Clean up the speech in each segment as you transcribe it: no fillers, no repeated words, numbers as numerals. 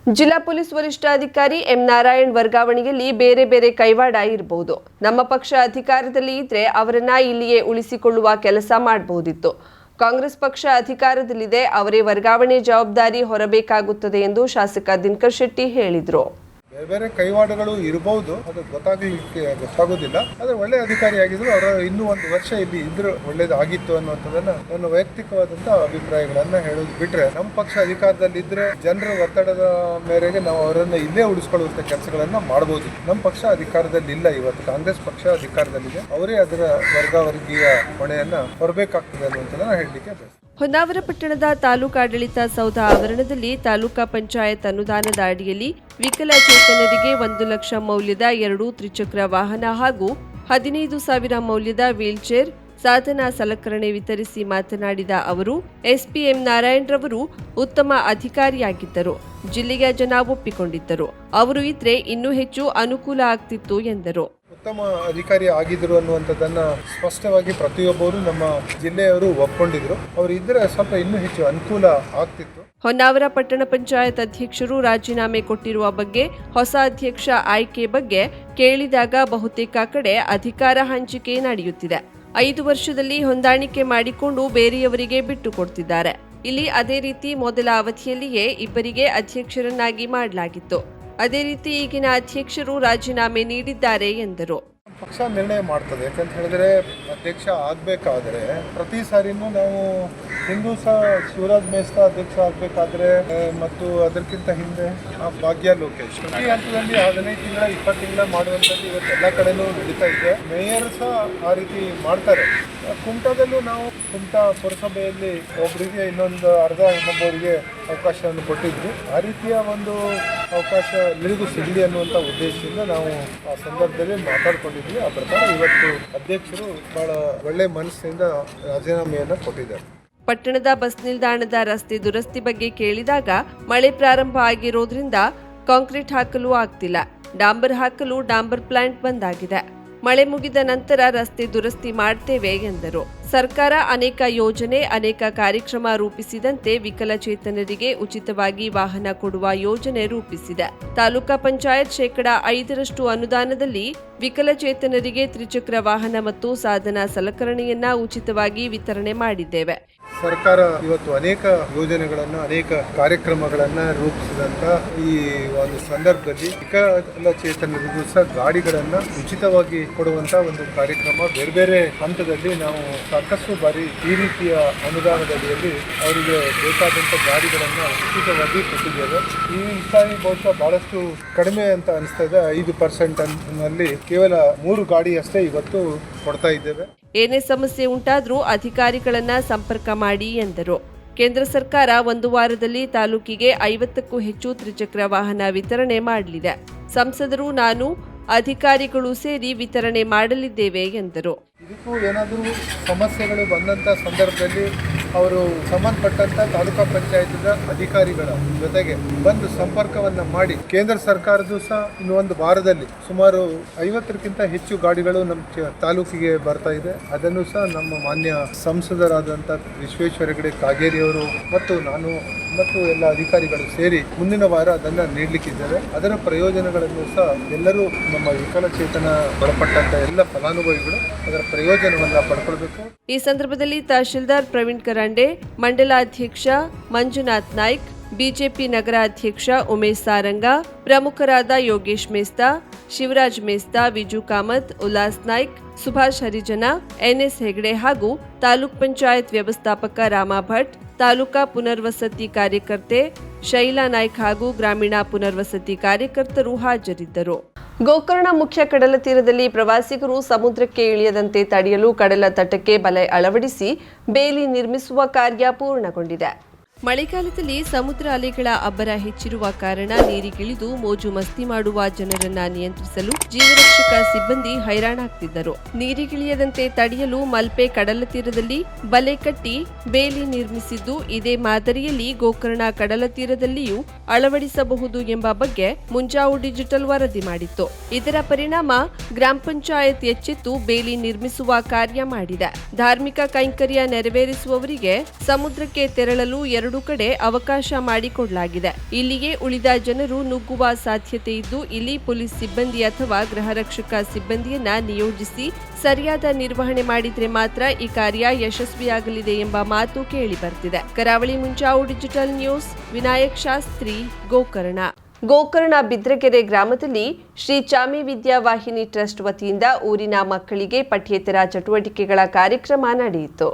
ಜಿಲ್ಲಾ ಪೊಲೀಸ್ ವರಿಷ್ಠಾಧಿಕಾರಿ ಎಂ ನಾರಾಯಣ್ ವರ್ಗಾವಣೆಯಲ್ಲಿ ಬೇರೆ ಬೇರೆ ಕೈವಾಡ ಇರಬಹುದು. ನಮ್ಮ ಪಕ್ಷ ಅಧಿಕಾರದಲ್ಲಿ ಇದ್ರೆ ಅವರನ್ನ ಇಲ್ಲಿಯೇ ಉಳಿಸಿಕೊಳ್ಳುವ ಕೆಲಸ ಮಾಡಬಹುದಿತ್ತು. ಕಾಂಗ್ರೆಸ್ ಪಕ್ಷ ಅಧಿಕಾರದಲ್ಲಿದೆ, ಅವರೇ ವರ್ಗಾವಣೆ ಜವಾಬ್ದಾರಿ ಹೊರಬೇಕಾಗುತ್ತದೆ ಎಂದು ಶಾಸಕ ದಿನಕರ್ ಶೆಟ್ಟಿ ಹೇಳಿದರು. ಬೇರೆ ಬೇರೆ ಕೈವಾಡಗಳು ಇರಬಹುದು, ಅದು ಗೊತ್ತಾಗೋದಿಲ್ಲ. ಆದರೆ ಒಳ್ಳೆ ಅಧಿಕಾರಿ ಆಗಿದ್ರು, ಅವರ ಇನ್ನೂ ಒಂದು ವರ್ಷ ಇಲ್ಲಿ ಇದ್ರು ಒಳ್ಳೇದಾಗಿತ್ತು ಅನ್ನುವಂಥದ್ದನ್ನ ನನ್ನ ವೈಯಕ್ತಿಕವಾದಂತಹ ಅಭಿಪ್ರಾಯಗಳನ್ನ ಹೇಳೋದು ಬಿಟ್ರೆ, ನಮ್ಮ ಪಕ್ಷ ಅಧಿಕಾರದಲ್ಲಿದ್ರೆ ಜನರ ಒತ್ತಡದ ಮೇರೆಗೆ ನಾವು ಅವರನ್ನ ಇಲ್ಲೇ ಉಳಿಸ್ಕೊಳ್ಳುವಂತ ಕೆಲಸಗಳನ್ನ ಮಾಡಬಹುದು. ನಮ್ಮ ಪಕ್ಷ ಅಧಿಕಾರದಲ್ಲಿ ಇಲ್ಲ, ಇವತ್ತು ಕಾಂಗ್ರೆಸ್ ಪಕ್ಷ ಅಧಿಕಾರದಲ್ಲಿದೆ, ಅವರೇ ಅದರ ವರ್ಗೀಯ ಹೊಣೆಯನ್ನ ಹೊರಬೇಕಾಗ್ತದೆ ಅನ್ನುವಂಥದ್ದನ್ನ ಹೇಳಲಿಕ್ಕೆ ಬಯಸ್ತೀನಿ. ಹೊನ್ನಾವರ ಪಟ್ಟಣದ ತಾಲೂಕಾಡಳಿತ ಸೌಧ ಆವರಣದಲ್ಲಿ ತಾಲೂಕಾ ಪಂಚಾಯತ್ ಅನುದಾನದ ಅಡಿಯಲ್ಲಿ ವಿಕಲಚೇತನರಿಗೆ 1 ಲಕ್ಷ ಮೌಲ್ಯದ 2 ತ್ರಿಚಕ್ರ ವಾಹನ ಹಾಗೂ 15,000 ಮೌಲ್ಯದ ವೀಲ್ಚೇರ್ ಸಾಧನ ಸಲಕರಣೆ ವಿತರಿಸಿ ಮಾತನಾಡಿದ ಅವರು, ಎಸ್ಪಿ ಎಂ ನಾರಾಯಣ್ ರವರು ಉತ್ತಮ ಅಧಿಕಾರಿಯಾಗಿದ್ದರು. ಜಿಲ್ಲೆಯ ಜನ ಒಪ್ಪಿಕೊಂಡಿದ್ದರು. ಅವರು ಇದ್ರೆ ಇನ್ನೂ ಹೆಚ್ಚು ಅನುಕೂಲ ಆಗ್ತಿತ್ತು ಎಂದರು. ಉತ್ತಮ ಅಧಿಕಾರಿ ಆಗಿದ್ರು ಅನ್ನುವಂಥದ್ದನ್ನ ಸ್ಪಷ್ಟವಾಗಿ ಪ್ರತಿಯೊಬ್ಬರು ನಮ್ಮ ಜಿಲ್ಲೆಯವರು ಒಪ್ಕೊಂಡಿದ್ರು. ಅವರು ಇದ್ರೆ ಸ್ವಲ್ಪ ಇನ್ನೂ ಹೆಚ್ಚು ಅನುಕೂಲ ಆಗ್ತಿತ್ತು. ಹೊನ್ನಾವರ ಪಟ್ಟಣ ಪಂಚಾಯತ್ ಅಧ್ಯಕ್ಷರು ರಾಜೀನಾಮೆ ಕೊಟ್ಟಿರುವ ಬಗ್ಗೆ, ಹೊಸ ಅಧ್ಯಕ್ಷ ಆಯ್ಕೆ ಬಗ್ಗೆ ಕೇಳಿದಾಗ ಬಹುತೇಕ ಕಡೆ ಅಧಿಕಾರ ಹಂಚಿಕೆ ನಡೆಯುತ್ತಿದೆ. 5 ವರ್ಷದಲ್ಲಿ ಹೊಂದಾಣಿಕೆ ಮಾಡಿಕೊಂಡು ಬೇರೆಯವರಿಗೆ ಬಿಟ್ಟು ಕೊಡ್ತಿದ್ದಾರೆ. ಇಲ್ಲಿ ಅದೇ ರೀತಿ ಮೊದಲ ಅವಧಿಯಲ್ಲಿಯೇ ಇಬ್ಬರಿಗೆ ಅಧ್ಯಕ್ಷರನ್ನಾಗಿ ಮಾಡಲಾಗಿತ್ತು. ಅದೇ ರೀತಿ ಈಗಿನ ಅಧ್ಯಕ್ಷರು ರಾಜೀನಾಮೆ ನೀಡಿದ್ದಾರೆ ಎಂದರು. ಪಕ್ಷ ನಿರ್ಣಯ ಮಾಡ್ತದೆ, ಯಾಕಂತ ಹೇಳಿದ್ರೆ ಅಧ್ಯಕ್ಷ ಆಗಬೇಕಾದ್ರೆ ಪ್ರತಿ ಸಾರಿನೂ ನಾವು ಹಿಂದೂ ಶಿವರಾಜ್ ಮೇಸ್ತಾ ಅಧ್ಯಕ್ಷ ಆಗಬೇಕಾದ್ರೆ ಮತ್ತು ಅದಕ್ಕಿಂತ ಹಿಂದೆ ಭಾಗ್ಯ ಲೋಕೇಶ್ ಪ್ರತಿ ಹಂತದಲ್ಲಿ 15 ತಿಂಗಳ 20 ತಿಂಗಳ ಮಾಡುವಂಥದ್ದು ಇವತ್ತು ಎಲ್ಲ ಕಡೆನೂ ನಡೀತಾ ಇದೆ. ಮೇಯರ್ ಸಹ ಆ ರೀತಿ ಮಾಡ್ತಾರೆ. ಕುಮಟಾದಲ್ಲೂ ನಾವು ಕುಮಟಾ ಪುರಸಭೆಯಲ್ಲಿ ಒಬ್ಬರಿಗೆ ಇನ್ನೊಂದು ಅರ್ಧ ಇನ್ನೊಬ್ಬರಿಗೆ ಅವಕಾಶವನ್ನು ಕೊಟ್ಟಿದ್ವಿ. ಆ ರೀತಿಯ ಒಂದು ಅವಕಾಶ ಎಲ್ಲರಿಗೂ ಸಿಗಲಿ ಅನ್ನುವಂಥ ಉದ್ದೇಶದಿಂದ ನಾವು ಆ ಸಂದರ್ಭದಲ್ಲಿ ಮಾತಾಡ್ಕೊಂಡಿದ್ವಿ. ಆ ಪ್ರಕಾರ ಇವತ್ತು ಅಧ್ಯಕ್ಷರು ಬಹಳ ಒಳ್ಳೆ ಮನಸ್ಸಿನಿಂದ ರಾಜೀನಾಮೆಯನ್ನು ಕೊಟ್ಟಿದ್ದಾರೆ. ಪಟ್ಟಣದ ಬಸ್ ನಿಲ್ದಾಣದ ರಸ್ತೆ ದುರಸ್ತಿ ಬಗ್ಗೆ ಕೇಳಿದಾಗ, ಮಳೆ ಪ್ರಾರಂಭ ಆಗಿರೋದ್ರಿಂದ ಕಾಂಕ್ರೀಟ್ ಹಾಕಲು ಆಗ್ತಿಲ್ಲ, ಡಾಂಬರ್ ಹಾಕಲು ಡಾಂಬರ್ ಪ್ಲಾಂಟ್ ಬಂದಾಗಿದೆ. ಮಳೆ ಮುಗಿದ ನಂತರ ರಸ್ತೆ ದುರಸ್ತಿ ಮಾಡ್ತೇವೆ ಎಂದರು. ಸರ್ಕಾರ ಅನೇಕ ಯೋಜನೆ, ಅನೇಕ ಕಾರ್ಯಕ್ರಮ ರೂಪಿಸಿದಂತೆ ವಿಕಲಚೇತನರಿಗೆ ಉಚಿತವಾಗಿ ವಾಹನ ಕೊಡುವ ಯೋಜನೆ ರೂಪಿಸಿದೆ. ತಾಲೂಕಾ ಪಂಚಾಯತ್ 5% ಅನುದಾನದಲ್ಲಿ ವಿಕಲಚೇತನರಿಗೆ ತ್ರಿಚಕ್ರ ವಾಹನ ಮತ್ತು ಸಾಧನ ಸಲಕರಣೆಯನ್ನ ಉಚಿತವಾಗಿ ವಿತರಣೆ ಮಾಡಿದ್ದೇವೆ. ಸರ್ಕಾರ ಇವತ್ತು ಅನೇಕ ಯೋಜನೆಗಳನ್ನ, ಅನೇಕ ಕಾರ್ಯಕ್ರಮಗಳನ್ನ ರೂಪಿಸಿದಂತ ಈ ಒಂದು ಸಂದರ್ಭದಲ್ಲಿ ವಿಕಲಚೇತನರಿಗೂ ಸಹ ಗಾಡಿಗಳನ್ನ ಉಚಿತವಾಗಿ ಕೊಡುವಂತ ಒಂದು ಕಾರ್ಯಕ್ರಮ ಬೇರೆ ಬೇರೆ ಹಂತದಲ್ಲಿ ನಾವು ಸಾಕಷ್ಟು ಬಾರಿ ಈ ರೀತಿಯ ಅನುದಾನದಡಿಯಲ್ಲಿ ಅವರಿಗೆ ಬೇಕಾದಂತ ಗಾಡಿಗಳನ್ನ ಉಚಿತವಾಗಿ ಕೊಟ್ಟಿದ್ದೇವೆ. ಈ ಸಾರಿ ಬಹುಶಃ ಬಹಳಷ್ಟು ಕಡಿಮೆ ಅಂತ ಅನಿಸ್ತಾ ಇದೆ. 5% ನಲ್ಲಿ ಕೇವಲ 3 ಗಾಡಿ ಅಷ್ಟೇ ಇವತ್ತು ಕೊಡ್ತಾ ಇದ್ದೇವೆ. ಏನೇ ಸಮಸ್ಯೆ ಉಂಟಾದ್ರೂ ಅಧಿಕಾರಿಗಳನ್ನ ಸಂಪರ್ಕ ಮಾಡಿ ಎಂದರು. ಕೇಂದ್ರ ಸರ್ಕಾರ 1 ವಾರದಲ್ಲಿ ತಾಲೂಕಿಗೆ 50ಕ್ಕೂ ಹೆಚ್ಚು ತ್ರಿಚಕ್ರ ವಾಹನ ವಿತರಣೆ ಮಾಡಲಿದೆ. ಸಂಸದರು, ನಾನು, ಅಧಿಕಾರಿಗಳು ಸೇರಿ ವಿತರಣೆ ಮಾಡಲಿದ್ದೇವೆ ಎಂದರು. ಇದಕ್ಕೂ ಏನಾದರೂ ಸಮಸ್ಯೆಗಳು ಬಂದಂಥ ಸಂದರ್ಭದಲ್ಲಿ ಅವರು ಸಂಬಂಧಪಟ್ಟಂತ ತಾಲೂಕಾ ಪಂಚಾಯತ್ ಅಧಿಕಾರಿಗಳ ಜೊತೆಗೆ ಬಂದು ಸಂಪರ್ಕವನ್ನ ಮಾಡಿ, ಕೇಂದ್ರ ಸರ್ಕಾರದ್ದು ಸಹ ಇನ್ನು 1 ವಾರದಲ್ಲಿ ಸುಮಾರು 50ಕ್ಕಿಂತ ಹೆಚ್ಚು ಗಾಡಿಗಳು ನಮ್ಮ ತಾಲೂಕಿಗೆ ಬರ್ತಾ ಇದೆ. ಅದನ್ನು ಸಹ ನಮ್ಮ ಮಾನ್ಯ ಸಂಸದರಾದಂಥ ವಿಶ್ವೇಶ್ವರ ಹೆಗಡೆ ಕಾಗೇರಿಯವರು ಮತ್ತು ನಾನು ಮತ್ತು ಎಲ್ಲ ಅಧಿಕಾರಿಗಳು ಸೇರಿ ಮುಂದಿನ ವಾರ ಅದನ್ನು ನೀಡಲಿಕ್ಕಿದ್ದಾರೆ. ಅದರ ಪ್ರಯೋಜನಗಳನ್ನು ಸಹ ಎಲ್ಲರೂ ನಮ್ಮ ವಿಕಲಚೇತನ ಒಳಪಟ್ಟಂತ ಎಲ್ಲ ಫಲಾನುಭವಿಗಳು ಅದರ ಪ್ರಯೋಜನವನ್ನ ಪಡ್ಕೊಳ್ಬೇಕು. ಈ ಸಂದರ್ಭದಲ್ಲಿ ತಹಶೀಲ್ದಾರ್ ಪ್ರವೀಣ್ ಕರಾಂಡೆ, ಮಂಡಲಾಧ್ಯಕ್ಷ ಮಂಜುನಾಥ್ ನಾಯ್ಕ್, ಬಿಜೆಪಿ ನಗರ ಅಧ್ಯಕ್ಷ ಉಮೇಶ್ ಸಾರಂಗ, ಪ್ರಮುಖರಾದ ಯೋಗೇಶ್ ಮೇಸ್ತಾ, ಶಿವರಾಜ್ ಮೇಸ್ತಾ, ವಿಜು ಕಾಮತ್, ಉಲ್ಲಾಸ್ ನಾಯ್ಕ್, ಸುಭಾಷ್ ಹರಿಜನ, ಎನ್ಎಸ್ ಹೆಗಡೆ ಹಾಗೂ ತಾಲೂಕ್ ಪಂಚಾಯತ್ ವ್ಯವಸ್ಥಾಪಕ ರಾಮ ಭಟ್, ತಾಲೂಕಾ ಪುನರ್ವಸತಿ ಕಾರ್ಯಕರ್ತೆ ಶೈಲಾ ನಾಯ್ಕ್ ಹಾಗೂ ಗ್ರಾಮೀಣ ಪುನರ್ವಸತಿ ಕಾರ್ಯಕರ್ತರು ಹಾಜರಿದ್ದರು. ಗೋಕರ್ಣ ಮುಖ್ಯ ಕಡಲ ತೀರದಲ್ಲಿ ಪ್ರವಾಸಿಗರು ಸಮುದ್ರಕ್ಕೆ ಇಳಿಯದಂತೆ ತಡೆಯಲು ಕಡಲ ತಟಕ್ಕೆ ಬಲೆ ಅಳವಡಿಸಿ ಬೇಲಿ ನಿರ್ಮಿಸುವ ಕಾರ್ಯ ಪೂರ್ಣಗೊಂಡಿದೆ. ಮಳೆಗಾಲದಲ್ಲಿ ಸಮುದ್ರ ಅಲೆಗಳ ಅಬ್ಬರ ಹೆಚ್ಚಿರುವ ಕಾರಣ ನೀರಿಗಿಳಿದು ಮೋಜು ಮಸ್ತಿ ಮಾಡುವ ಜನರನ್ನ ನಿಯಂತ್ರಿಸಲು ಜೀವರಕ್ಷಕ ಸಿಬ್ಬಂದಿ ಹೈರಾಣಾಗ್ತಿದ್ದರು. ನೀರಿಗಿಳಿಯದಂತೆ ತಡೆಯಲು ಮಲ್ಪೆ ಕಡಲ ತೀರದಲ್ಲಿ ಬಲೆ ಕಟ್ಟಿ ಬೇಲಿ ನಿರ್ಮಿಸಿದ್ದು, ಇದೇ ಮಾದರಿಯಲ್ಲಿ ಗೋಕರ್ಣ ಕಡಲ ತೀರದಲ್ಲಿಯೂ ಅಳವಡಿಸಬಹುದು ಎಂಬ ಬಗ್ಗೆ ಮುಂಜಾವು ಡಿಜಿಟಲ್ ವರದಿ ಮಾಡಿತ್ತು. ಇದರ ಪರಿಣಾಮ ಗ್ರಾಮ ಪಂಚಾಯತ್ ಎಚ್ಚೆತ್ತು ಬೇಲಿ ನಿರ್ಮಿಸುವ ಕಾರ್ಯ ಮಾಡಿದೆ. ಧಾರ್ಮಿಕ ಕೈಂಕರ್ಯ ನೆರವೇರಿಸುವವರಿಗೆ ಸಮುದ್ರಕ್ಕೆ ತೆರಳಲು 2 2 ಕಡೆ ಅವಕಾಶ ಮಾಡಿಕೊಡಲಾಗಿದೆ. ಇಲ್ಲಿಗೆ ಉಳಿದ ಜನರು ನುಗ್ಗುವ ಸಾಧ್ಯತೆ ಇದ್ದು ಇಲ್ಲಿ ಪೊಲೀಸ್ ಸಿಬ್ಬಂದಿ ಅಥವಾ ಗೃಹರಕ್ಷಕ ಸಿಬ್ಬಂದಿಯನ್ನ ನಿಯೋಜಿಸಿ ಸರಿಯಾದ ನಿರ್ವಹಣೆ ಮಾಡಿದ್ರೆ ಮಾತ್ರ ಈ ಕಾರ್ಯ ಯಶಸ್ವಿಯಾಗಲಿದೆ ಎಂಬ ಮಾತು ಕೇಳಿ ಬರ್ತಿದೆ. ಕರಾವಳಿ ಮುಂಜಾವು ಡಿಜಿಟಲ್ ನ್ಯೂಸ್, ವಿನಾಯಕ್ ಶಾಸ್ತ್ರಿ, ಗೋಕರ್ಣ ಬಿದ್ರಗೆರೆ ಗ್ರಾಮದಲ್ಲಿ ಶ್ರೀ ಚಾಮಿ ವಿದ್ಯಾವಾಹಿನಿ ಟ್ರಸ್ಟ್ ವತಿಯಿಂದ ಊರಿನ ಮಕ್ಕಳಿಗೆ ಪಠ್ಯೇತರ ಚಟುವಟಿಕೆಗಳ ಕಾರ್ಯಕ್ರಮ ನಡೆಯಿತು.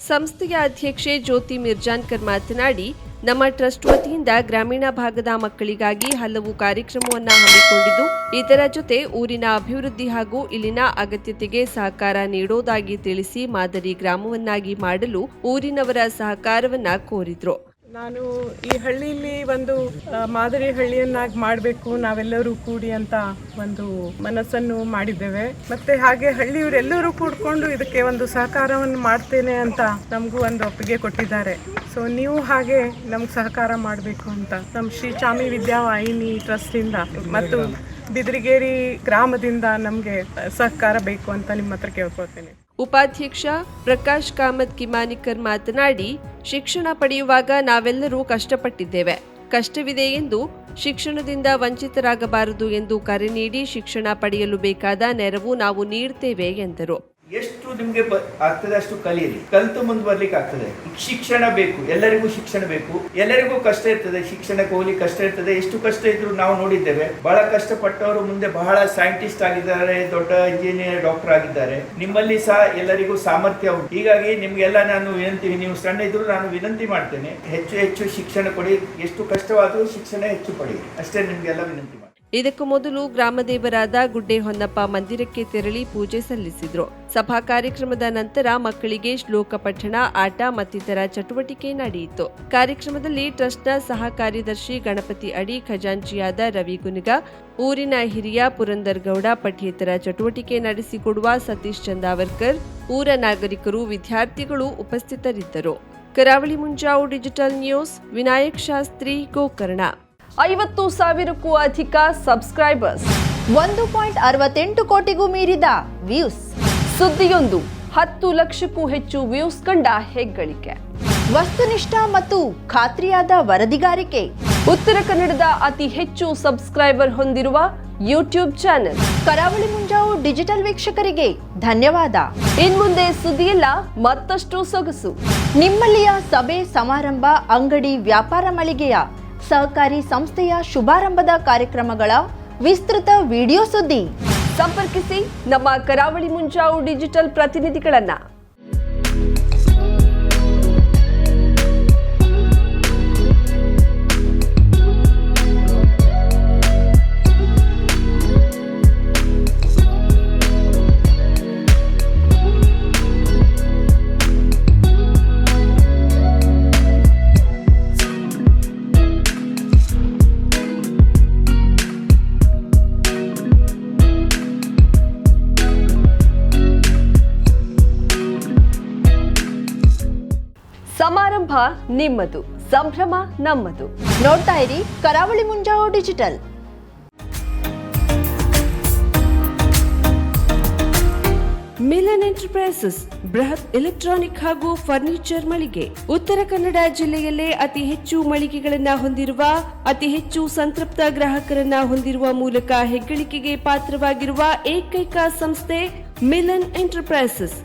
ಸಂಸ್ಥೆಯ ಅಧ್ಯಕ್ಷೆ ಜ್ಯೋತಿ ಮಿರ್ಜಾನ್ಕರ್ ಮಾತನಾಡಿ, ನಮ್ಮ ಟ್ರಸ್ಟ್ ವತಿಯಿಂದ ಗ್ರಾಮೀಣ ಭಾಗದ ಮಕ್ಕಳಿಗಾಗಿ ಹಲವು ಕಾರ್ಯಕ್ರಮವನ್ನು ಹಮ್ಮಿಕೊಂಡಿದ್ದು ಇದರ ಜೊತೆ ಊರಿನ ಅಭಿವೃದ್ಧಿ ಹಾಗೂ ಇಲ್ಲಿನ ಅಗತ್ಯತೆಗೆ ಸಹಕಾರ ನೀಡೋದಾಗಿ ತಿಳಿಸಿ ಮಾದರಿ ಗ್ರಾಮವನ್ನಾಗಿ ಮಾಡಲು ಊರಿನವರ ಸಹಕಾರವನ್ನ ಕೋರಿದ್ರು. ನಾನು ಈ ಹಳ್ಳಿಯಲ್ಲಿ ಒಂದು ಮಾದರಿ ಹಳ್ಳಿಯನ್ನಾಗಿ ಮಾಡಬೇಕು ನಾವೆಲ್ಲರೂ ಕೂಡಿ ಅಂತ ಒಂದು ಮನಸ್ಸನ್ನು ಮಾಡಿದ್ದೇವೆ. ಮತ್ತೆ ಹಾಗೆ ಹಳ್ಳಿಯವರೆಲ್ಲರೂ ಕೂಡ್ಕೊಂಡು ಇದಕ್ಕೆ ಒಂದು ಸಹಕಾರವನ್ನು ಮಾಡ್ತೇನೆ ಅಂತ ನಮಗೂ ಒಂದು ಒಪ್ಪಿಗೆ ಕೊಟ್ಟಿದ್ದಾರೆ. ಸೊ ನೀವು ಹಾಗೆ ನಮ್ಗೆ ಸಹಕಾರ ಮಾಡಬೇಕು ಅಂತ ನಮ್ಮ ಶ್ರೀ ಚಾಮಿ ವಿದ್ಯಾವಾಹಿನಿ ಟ್ರಸ್ಟಿಂದ ಮತ್ತು ಬಿದ್ರಗೇರಿ ಗ್ರಾಮದಿಂದ ನಮಗೆ ಸಹಕಾರ ಬೇಕು ಅಂತ ನಿಮ್ಮ ಹತ್ರ ಕೇಳ್ಕೊಳ್ತೇನೆ. ಉಪಾಧ್ಯಕ್ಷ ಪ್ರಕಾಶ್ ಕಾಮತ್ ಕಿಮಾನಿಕರ್ ಮಾತನಾಡಿ, ಶಿಕ್ಷಣ ಪಡೆಯುವಾಗ ನಾವೆಲ್ಲರೂ ಕಷ್ಟಪಟ್ಟಿದ್ದೇವೆ. ಕಷ್ಟವಿದೆ ಎಂದು ಶಿಕ್ಷಣದಿಂದ ವಂಚಿತರಾಗಬಾರದು ಎಂದು ಕರೆ ನೀಡಿ ಶಿಕ್ಷಣ ಪಡೆಯಲು ಬೇಕಾದ ನೆರವು ನಾವು ನೀಡ್ತೇವೆ ಎಂದರು. ಎಷ್ಟು ನಿಮಗೆ ಆಗ್ತದೆ ಅಷ್ಟು ಕಲಿಯಿರಿ, ಕಲಿತು ಮುಂದುವರ್ಲಿಕ್ಕೆ ಆಗ್ತದೆ. ಶಿಕ್ಷಣ ಬೇಕು, ಎಲ್ಲರಿಗೂ ಶಿಕ್ಷಣ ಬೇಕು. ಎಲ್ಲರಿಗೂ ಕಷ್ಟ ಇರ್ತದೆ, ಶಿಕ್ಷಣಕ್ಕೆ ಹೋಗ್ಲಿಕ್ಕೆ ಕಷ್ಟ ಇರ್ತದೆ. ಎಷ್ಟು ಕಷ್ಟ ಇದ್ರು ನಾವು ನೋಡಿದ್ದೇವೆ. ಬಹಳ ಕಷ್ಟಪಟ್ಟವರು ಮುಂದೆ ಬಹಳ ಸೈಂಟಿಸ್ಟ್ ಆಗಿದ್ದಾರೆ, ದೊಡ್ಡ ಇಂಜಿನಿಯರ್, ಡಾಕ್ಟರ್ ಆಗಿದ್ದಾರೆ. ನಿಮ್ಮಲ್ಲಿ ಸಹ ಎಲ್ಲರಿಗೂ ಸಾಮರ್ಥ್ಯ ಉಂಟು. ಹೀಗಾಗಿ ನಿಮ್ಗೆಲ್ಲ ನಾನು ವಿನಂತಿ, ನೀವು ಸಣ್ಣ ಇದ್ರು ನಾನು ವಿನಂತಿ ಮಾಡ್ತೇನೆ, ಹೆಚ್ಚು ಹೆಚ್ಚು ಶಿಕ್ಷಣ ಕೊಡಿ. ಎಷ್ಟು ಕಷ್ಟವಾದರೂ ಶಿಕ್ಷಣ ಹೆಚ್ಚು ಪಡೆಯಿರಿ, ಅಷ್ಟೇ ನಿಮ್ಗೆಲ್ಲ ವಿನಂತಿ ಮಾಡಿ. ಇದಕ್ಕೂ ಮೊದಲು ಗ್ರಾಮದೇವರಾದ ಗುಡ್ಡೆ ಹೊನ್ನಪ್ಪ ಮಂದಿರಕ್ಕೆ ತೆರಳಿ ಪೂಜೆ ಸಲ್ಲಿಸಿದ್ರು. ಸಭಾ ಕಾರ್ಯಕ್ರಮದ ನಂತರ ಮಕ್ಕಳಿಗೆ ಶ್ಲೋಕ ಪಠಣ, ಆಟ ಮತ್ತಿತರ ಚಟುವಟಿಕೆ ನಡೆಯಿತು. ಕಾರ್ಯಕ್ರಮದಲ್ಲಿ ಟ್ರಸ್ಟ್ನ ಸಹ ಕಾರ್ಯದರ್ಶಿ ಗಣಪತಿ ಅಡಿ, ಖಜಾಂಚಿಯಾದ ರವಿ ಗುನಿಗ, ಊರಿನ ಹಿರಿಯ ಪುರಂದರ್ ಗೌಡ, ಪಠ್ಯೇತರ ಚಟುವಟಿಕೆ ನಡೆಸಿಕೊಡುವ ಸತೀಶ್ ಚಂದಾವರ್ಕರ್, ಊರ ನಾಗರಿಕರು, ವಿದ್ಯಾರ್ಥಿಗಳು ಉಪಸ್ಥಿತರಿದ್ದರು. ಕರಾವಳಿ ಮುಂಜಾವು ಡಿಜಿಟಲ್ ನ್ಯೂಸ್, ವಿನಾಯಕ್ ಶಾಸ್ತ್ರಿ, ಗೋಕರ್ಣ. 50,000ಕ್ಕೂ ಅಧಿಕ ಸಬ್ಸ್ಕ್ರೈಬರ್ಸ್, 1.68 ಕೋಟಿಗೂ ಮೀರಿದ ವ್ಯೂಸ್. ಸುದ್ದಿಯೊಂದು, 10 ಲಕ್ಷಕ್ಕೂ ಹೆಚ್ಚು ವ್ಯೂಸ್ ಕಂಡ ಹೆಗ್ಗಳಿಕೆ. ವಸ್ತುನಿಷ್ಠ ಮತ್ತು ಖಾತ್ರಿಯಾದ ವರದಿಗಾರಿಕೆ. ಉತ್ತರ ಕನ್ನಡದ ಅತಿ ಹೆಚ್ಚು ಸಬ್ಸ್ಕ್ರೈಬರ್ ಹೊಂದಿರುವ ಯೂಟ್ಯೂಬ್ ಚಾನೆಲ್ ಕರಾವಳಿ ಮುಂಜಾವು ಡಿಜಿಟಲ್ ವೀಕ್ಷಕರಿಗೆ ಧನ್ಯವಾದ. ಇನ್ಮುಂದೆ ಸುದ್ದಿಯಲ್ಲ ಮತ್ತಷ್ಟು ಸೊಗಸು. ನಿಮ್ಮಲ್ಲಿಯ ಸಭೆ ಸಮಾರಂಭ, ಅಂಗಡಿ, ವ್ಯಾಪಾರ ಮಳಿಗೆಯ ಸಹಕಾರಿ ಸಂಸ್ಥೆಯ ಶುಭಾರಂಭದ ಕಾರ್ಯಕ್ರಮಗಳ ವಿಸ್ತೃತ ವಿಡಿಯೋ ಸುದ್ದಿ. ಸಂಪರ್ಕಿಸಿ ನಮ್ಮ ಕರಾವಳಿ ಮುಂಜಾವು ಡಿಜಿಟಲ್ ಪ್ರತಿನಿಧಿಗಳನ್ನ. ಸಮಾರಂಭ ನಿಮ್ಮದು, ಸಂಭ್ರಮ ನಮ್ಮದು. ನೋಡ್ತಾ ಇರಿ ಕರಾವಳಿ ಮುಂಜಾವು ಡಿಜಿಟಲ್. ಮಿಲನ್ ಎಂಟರ್ಪ್ರೈಸಸ್ ಬೃಹತ್ ಎಲೆಕ್ಟ್ರಾನಿಕ್ ಹಾಗೂ ಫರ್ನಿಚರ್ ಮಳಿಗೆ. ಉತ್ತರ ಕನ್ನಡ ಜಿಲ್ಲೆಯಲ್ಲೇ ಅತಿ ಹೆಚ್ಚು ಮಳಿಗೆಗಳನ್ನ ಹೊಂದಿರುವ, ಅತಿ ಹೆಚ್ಚು ಸಂತೃಪ್ತ ಗ್ರಾಹಕರನ್ನ ಹೊಂದಿರುವ ಮೂಲಕ ಹೆಗ್ಗಳಿಕೆಗೆ ಪಾತ್ರವಾಗಿರುವ ಏಕೈಕ ಸಂಸ್ಥೆ ಮಿಲನ್ ಎಂಟರ್ಪ್ರೈಸಸ್.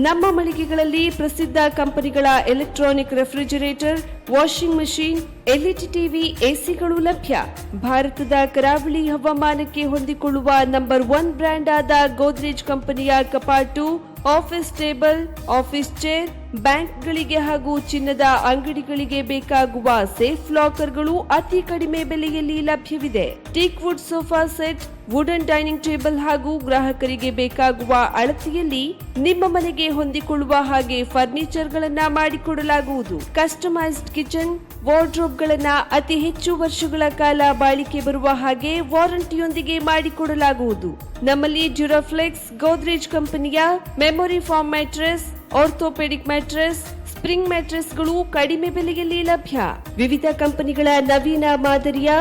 ನಮ್ಮ ಮಳಿಗೆಗಳಲ್ಲಿ ಪ್ರಸಿದ್ಧ ಕಂಪನಿಗಳ electronic refrigerator, washing machine, LED TV, ಎಸಿಗಳು ಲಭ್ಯ. ಭಾರತದ ಕರಾವಳಿ ಹವಾಮಾನಕ್ಕೆ ಹೊಂದಿಕೊಳ್ಳುವ ನಂಬರ್ 1 ಬ್ರ್ಯಾಂಡ್ ಆದ ಗೋದ್ರೇಜ್ ಕಂಪನಿಯ ಕಪಾಟು, ಆಫೀಸ್ ಟೇಬಲ್, ಆಫೀಸ್ ಚೇರ್, ಬ್ಯಾಂಕ್ಗಳಿಗೆ ಹಾಗೂ ಚಿನ್ನದ ಅಂಗಡಿಗಳಿಗೆ ಬೇಕಾಗುವ ಸೇಫ್ ಲಾಕರ್ಗಳು ಅತಿ ಕಡಿಮೆ ಬೆಲೆಯಲ್ಲಿ ಲಭ್ಯವಿದೆ. Teak wood sofa set, wooden dining table ಹಾಗೂ ಗ್ರಾಹಕರಿಗೆ ಬೇಕಾಗುವ ಅಳತೆಯಲ್ಲಿ ನಿಮ್ಮ ಮನೆಗೆ ಹೊಂದಿಕೊಳ್ಳುವ ಹಾಗೆ ಫರ್ನಿಚರ್ಗಳನ್ನ ಮಾಡಿಕೊಡಲಾಗುವುದು. ಕಸ್ಟಮೈಸ್ಡ್ ಕಿಚನ್, ವಾರ್ಡ್ರೋಬ್ಗಳನ್ನ ಅತಿ ಹೆಚ್ಚು ವರ್ಷಗಳ ಕಾಲ ಬಾಳಿಕೆ ಬರುವ ಹಾಗೆ ವಾರಂಟಿಯೊಂದಿಗೆ ಮಾಡಿಕೊಡಲಾಗುವುದು. ನಮ್ಮಲ್ಲಿ ಡ್ಯೂರಾಫ್ಲೆಕ್ಸ್, ಗೋದ್ರೇಜ್ ಕಂಪನಿಯ memory foam mattress, orthopaedic mattress, spring ಮ್ಯಾಟ್ರೆಸ್ಗಳು ಕಡಿಮೆ ಬೆಲೆಯಲ್ಲಿ ಲಭ್ಯ. ವಿವಿಧ ಕಂಪನಿಗಳ ನವೀನ ಮಾದರಿಯ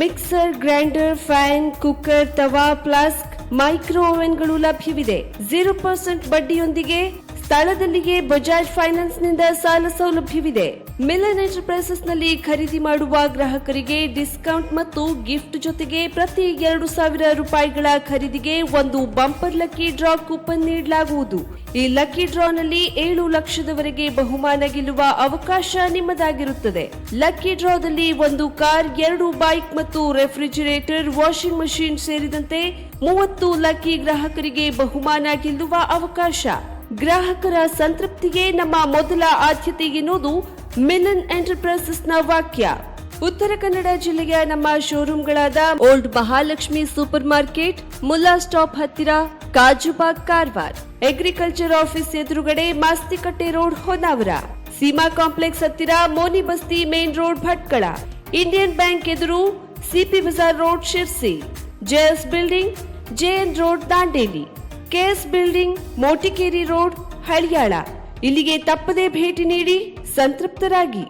ಮಿಕ್ಸರ್, ಗ್ರೈಂಡರ್, ಫ್ಯಾನ್, ಕುಕ್ಕರ್, ತವಾ, ಫ್ಲಾಸ್ಕ್, ಮೈಕ್ರೋ ಓವೆನ್ಗಳು ಲಭ್ಯವಿದೆ. 0% ಬಡ್ಡಿಯೊಂದಿಗೆ ಸ್ಥಳದಲ್ಲಿಯೇ ಬಜಾಜ್ ಫೈನಾನ್ಸ್ ನಿಂದ ಸಾಲ ಸೌಲಭ್ಯವಿದೆ. ಮಿಲನ್ ಎಂಟರ್ಪ್ರೈಸಸ್ನಲ್ಲಿ ಖರೀದಿ ಮಾಡುವ ಗ್ರಾಹಕರಿಗೆ ಡಿಸ್ಕೌಂಟ್ ಮತ್ತು ಗಿಫ್ಟ್ ಜೊತೆಗೆ ಪ್ರತಿ 2,000 ರೂಪಾಯಿಗಳ ಖರೀದಿಗೆ ಒಂದು ಬಂಪರ್ ಲಕ್ಕಿ ಡ್ರಾ ಕೂಪನ್ ನೀಡಲಾಗುವುದು. ಈ ಲಕ್ಕಿ ಡ್ರಾನಲ್ಲಿ 7 ಲಕ್ಷದವರೆಗೆ ಬಹುಮಾನ ಗೆಲ್ಲುವ ಅವಕಾಶ ನಿಮ್ಮದಾಗಿರುತ್ತದೆ. ಲಕ್ಕಿ ಡ್ರಾದಲ್ಲಿ 1 ಕಾರ್, 2 ಬೈಕ್ ಮತ್ತು ರೆಫ್ರಿಜಿರೇಟರ್, ವಾಷಿಂಗ್ ಮಷಿನ್ ಸೇರಿದಂತೆ 30 ಲಕ್ಕಿ ಗ್ರಾಹಕರಿಗೆ ಬಹುಮಾನ ಗೆಲ್ಲುವ ಅವಕಾಶ. ಗ್ರಾಹಕರ ಸಂತೃಪ್ತಿಗೆ ನಮ್ಮ ಮೊದಲ ಆದ್ಯತೆ ಎನ್ನುವುದು ಮಿಲನ್ ಎಂಟರ್ಪ್ರೈಸಸ್ನ ವಾಕ್ಯ. ಉತ್ತರ ಕನ್ನಡ ಜಿಲ್ಲೆಯ ನಮ್ಮ ಶೋರೂಮ್ಗಳಾದ old Mahalakshmi super market, Mulla stop ಹತ್ತಿರ, ಕಾಜುಬಾಗ್ ಕಾರವಾರ, ಅಗ್ರಿಕಲ್ಚರ್ ಆಫೀಸ್ ಎದುರುಗಡೆ ಮಾಸ್ತಿಕಟ್ಟೆ ರೋಡ್ ಹೊನ್ನಾವರ, ಸೀಮಾ ಕಾಂಪ್ಲೆಕ್ಸ್ ಹತ್ತಿರ Moni Basti main road Bhatkal, Indian bank ಎದುರು CP Bazar road Sirsi, JS building JN road Dandeli, KS building Motikeri road Haliyal. ಇಲ್ಲಿಗೆ ತಪ್ಪದೇ ಭೇಟಿ ನೀಡಿ ಸಂತೃಪ್ತರಾಗಿ.